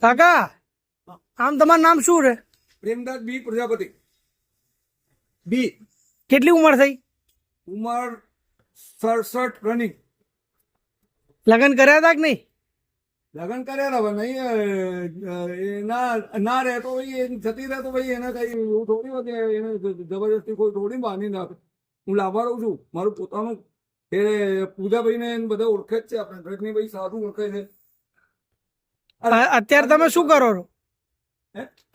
કાકા આમ તમારું નામ શું રે? પ્રેમદાસ બી પ્રજાપતિ. બી. કેટલી ઉંમર થઈ? ઉંમર 67 રનિંગ. લગ્ન કર્યા હતા કે નહીં? લગ્ન કર્યા હવે નહીં. ના રહેતો ભાઈ એ જતી રહેતો ભાઈ એને કઈ એવું થોડી હોય કે એને જબરજસ્તી કોઈ થોડી બાંધી નાખે. હું લાભા રહું છું મારું પોતાનું. એ પૂજાભાઈને બધા ઓળખે જ છે આપણે રજનીભાઈ સારું ઓળખે છે. અત્યારે તમે શું કરો છો?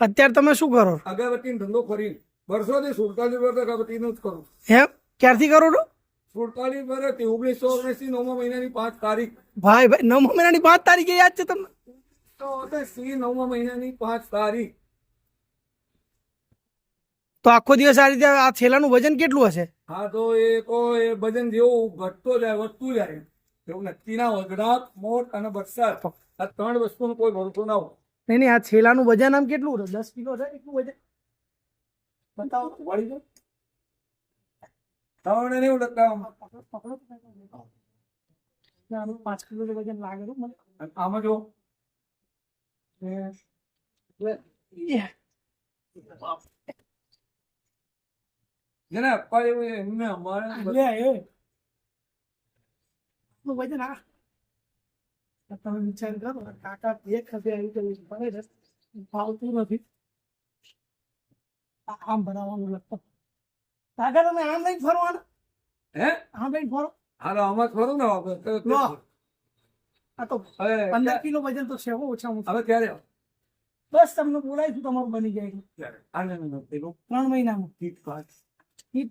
અત્યારે તમે શું કરો છો? અગરબત્તીનો ધંધો કરીને વર્ષોથી 47 વર્ષ અગરબત્તીનું જ કરું. એમ ક્યારથી કરો છો? 47 વર્ષથી 1979 9મા મહિનાની 5 તારીખ. ભાઈ ભાઈ 9મા મહિનાની 5 તારીખે યાદ છે તમને? 9મા મહિનાની 5 તારીખ. તો આખો દિવસ આ રીતે આ થેલાનું વજન કેટલું હશે? હા તો એ વજન જેવું ઘટતો જાય વધતું જાય એવું નક્કી ના હોય. ગ્રાહક મોટ અને વરસાદ આ 3 વસ્તુનો કોઈ ભરોસો ના હોય. નહીં નહીં, આ થેલાનું વજન આમ કેટલું છે? 10 કિલો છે એટલું વજન? બતાવો. વાળી દો. તમને નહીં ઓળખતા. પકડો. 5 કિલો વજન લાગે છે મને. આમાં જો જેને આપવા જેવું એમને અમારે વજન આ તમે વિચાર કરો કાકા એક ખભે આવી ગયું પડે છે ફાવતું નથી આમ બનાવવાનું લગતો. કાકા તમે આમ લઈને ફરવાના? હે આમ લઈને ફરો. હાલો આમાં ખરું ને આ તો 15 કિલો વજન તો છે ઓછામાં ઓછું. હવે ક્યારે બસ તમને બોલાવીશું તમારું બની જાય 3 મહિનામાં. કીટ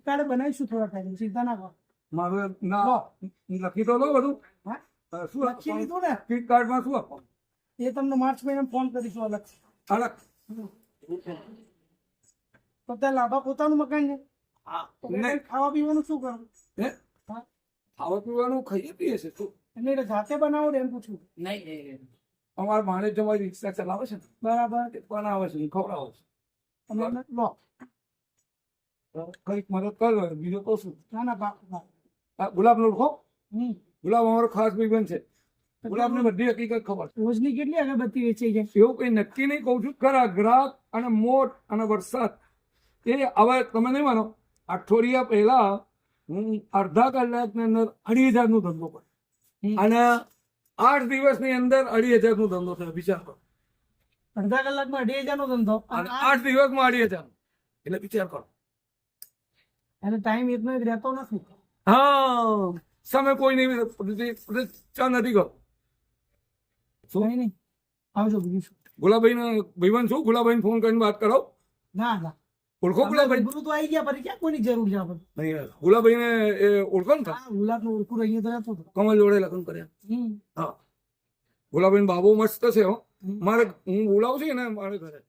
કાર્ડ બનાવીશું થોડા ટાઈમ સીધા ના કરો. મારું ના લખી તો લો બધું. શું લખી લીધું ને? કીટ કાર્ડમાં શું આપો? એ તમને માર્ચ મહિનામાં ફોન કરીશું અલગ. અલગ તો ત્યાં લાભા પોતાનું મકાન છે. ખાવા પીવાનું શું કરવું? ખાવા પીવાનું ખાઈએ પીએ છે શું? એટલે જાતે બનાવો ને એમ પૂછું. નહીં અમારા માણસ તમારી રિક્ષા ચલાવે છે ને બરાબર બનાવે છે ખવડાવે છે. તમે લો. કઈક મદદ કરો બીજો તો શું. ના ના બા ગુલાબ નો ઓળખો? હમ. ગુલાબ અમારો ખાસ ભાઈબંધ છે. ગુલાબ ને બધી હકીકત ખબર. રોજની કેટલી અગરબત્તી વેચાઈ જાય? એવું કઈ નક્કી નહીં કઉ છું ખરા. ગ્રાહક અને મોટ અને વરસાદ એ હવે તમે નહીં માનો અઠવાડિયા પહેલા હું અડધા કલાકની અંદર 2,500 નો ધંધો કર્યો અને 8 દિવસની અંદર 2,500 નો ધંધો થયો. વિચાર કરો. અડધા કલાકમાં 2,000 નો ધંધો અને 8 દિવસમાં 2,500 એટલે વિચાર કરો. અને ટાઈમ એટલો જ રહેતો નથી. હા સમય કોઈ નહીં ચા નથી કરો. નહીં નહીં આવજો બીજું શું. ગુલાબભાઈ ને ભાઈબંધ છું. ગુલાબભાઈ ફોન કરીને વાત કરો. ના ના ઓળખો ગુલાબભાઈ? ગુરુ તો આવી ગયા પછી ક્યાં કોઈની જરૂર છે આપણે? નહીં ગુલાબભાઈ ને ઓળખો ને? હા ગુલાબ નું ઓળખું અહીંયા તો રહેતો હતો. કમલ જોડે લગ્ન કર્યા. હા ગુલાબભાઈ બાબુ મસ્ત છે હો. મારે હું બોલાવું છું ને મારે ઘરે